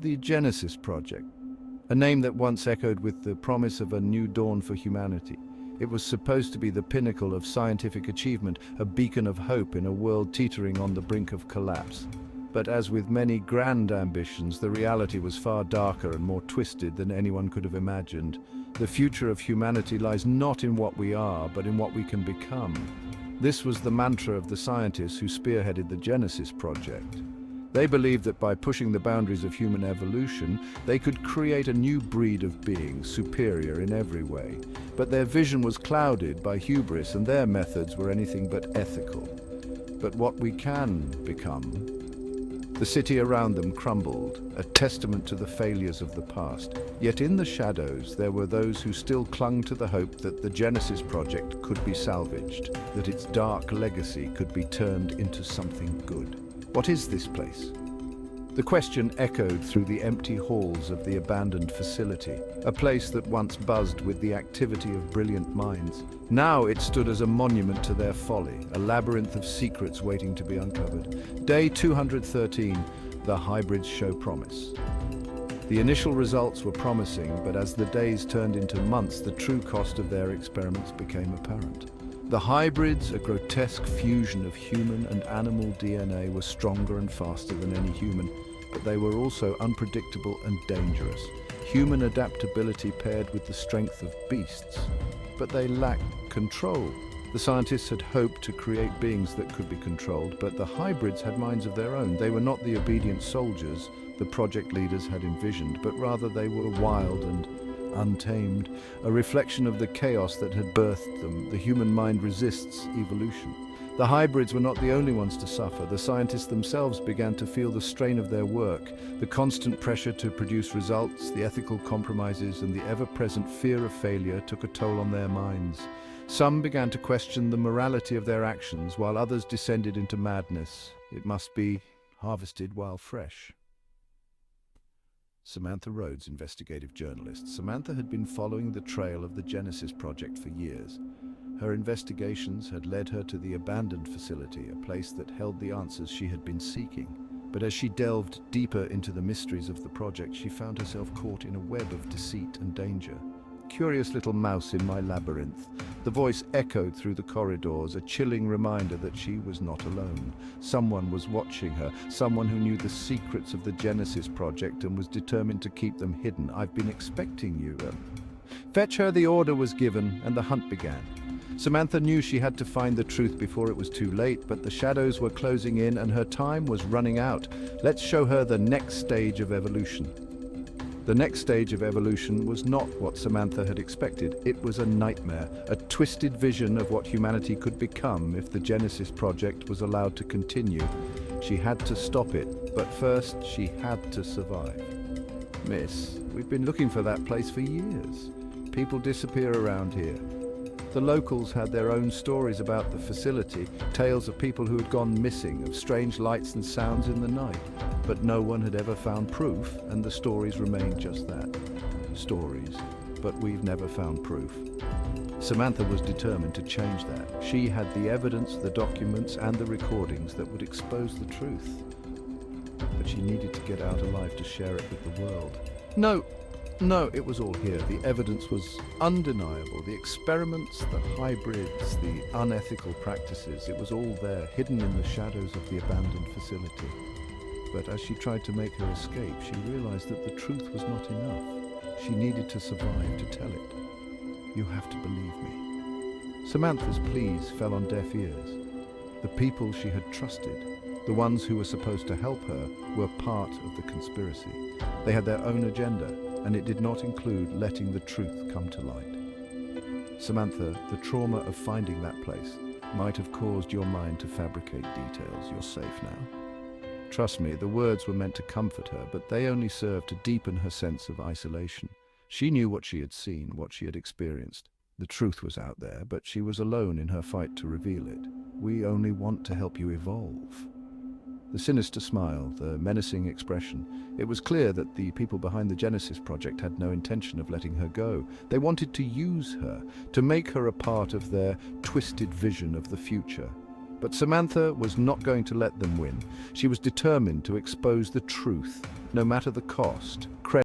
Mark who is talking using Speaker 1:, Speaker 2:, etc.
Speaker 1: The Genesis Project, a name that once echoed with the promise of a new dawn for humanity. It was supposed to be the pinnacle of scientific achievement, a beacon of hope in a world teetering on the brink of collapse. But as with many grand ambitions, the reality was far darker and more twisted than anyone could have imagined. The future of humanity lies not in what we are, but in what we can become. This was the mantra of the scientists who spearheaded the Genesis Project. They believed that by pushing the boundaries of human evolution, they could create a new breed of beings, superior in every way. But their vision was clouded by hubris, and their methods were anything but ethical. But what we can become. The city around them crumbled, a testament to the failures of the past. Yet in the shadows, there were those who still clung to the hope that the Genesis Project could be salvaged, that its dark legacy could be turned into something good. What is this place? The question echoed through the empty halls of the abandoned facility, a place that once buzzed with the activity of brilliant minds. Now it stood as a monument to their folly, a labyrinth of secrets waiting to be uncovered. Day 213, the hybrids show promise. The initial results were promising, but as the days turned into months, the true cost of their experiments became apparent. The hybrids, a grotesque fusion of human and animal DNA, were stronger and faster than any human, but they were also unpredictable and dangerous. Human adaptability paired with the strength of beasts. But they lacked control. The scientists had hoped to create beings that could be controlled, but the hybrids had minds of their own. They were not the obedient soldiers the project leaders had envisioned, but rather they were wild and untamed, a reflection of the chaos that had birthed them. The human mind resists evolution. The hybrids were not the only ones to suffer. The scientists themselves began to feel the strain of their work, the constant pressure to produce results, the ethical compromises, and the ever-present fear of failure took a toll on their minds. Some began to question the morality of their actions, while others descended into madness. It must be harvested while fresh. Samantha Rhodes, investigative journalist. Samantha had been following the trail of the Genesis Project for years. Her investigations had led her to the abandoned facility, a place that held the answers she had been seeking. But as she delved deeper into the mysteries of the project, she found herself caught in a web of deceit and danger. Curious little mouse in my labyrinth. The voice echoed through the corridors, a chilling reminder that she was not alone. Someone was watching her, someone who knew the secrets of the Genesis Project and was determined to keep them hidden. I've been expecting you. Fetch her, the order was given, and the hunt began. Samantha knew she had to find the truth before it was too late, but the shadows were closing in and her time was running out. Let's show her the next stage of evolution. The next stage of evolution was not what Samantha had expected. It was a nightmare, a twisted vision of what humanity could become if the Genesis Project was allowed to continue. She had to stop it, but first she had to survive. Miss, we've been looking for that place for years. People disappear around here. The locals had their own stories about the facility, tales of people who had gone missing, of strange lights and sounds in the night. But no one had ever found proof, and the stories remained just that. Stories, but we've never found proof. Samantha was determined to change that. She had the evidence, the documents, and the recordings that would expose the truth. But she needed to get out alive to share it with the world. No, it was all here. The evidence was undeniable. The experiments, the hybrids, the unethical practices, it was all there, hidden in the shadows of the abandoned facility. But as she tried to make her escape, she realized that the truth was not enough. She needed to survive to tell it. You have to believe me. Samantha's pleas fell on deaf ears. The people she had trusted, the ones who were supposed to help her, were part of the conspiracy. They had their own agenda, and it did not include letting the truth come to light. Samantha, the trauma of finding that place might have caused your mind to fabricate details. You're safe now. Trust me, the words were meant to comfort her, but they only served to deepen her sense of isolation. She knew what she had seen, what she had experienced. The truth was out there, but she was alone in her fight to reveal it. We only want to help you evolve. The sinister smile, the menacing expression. It was clear that the people behind the Genesis Project had no intention of letting her go. They wanted to use her, to make her a part of their twisted vision of the future. But Samantha was not going to let them win. She was determined to expose the truth, no matter the cost.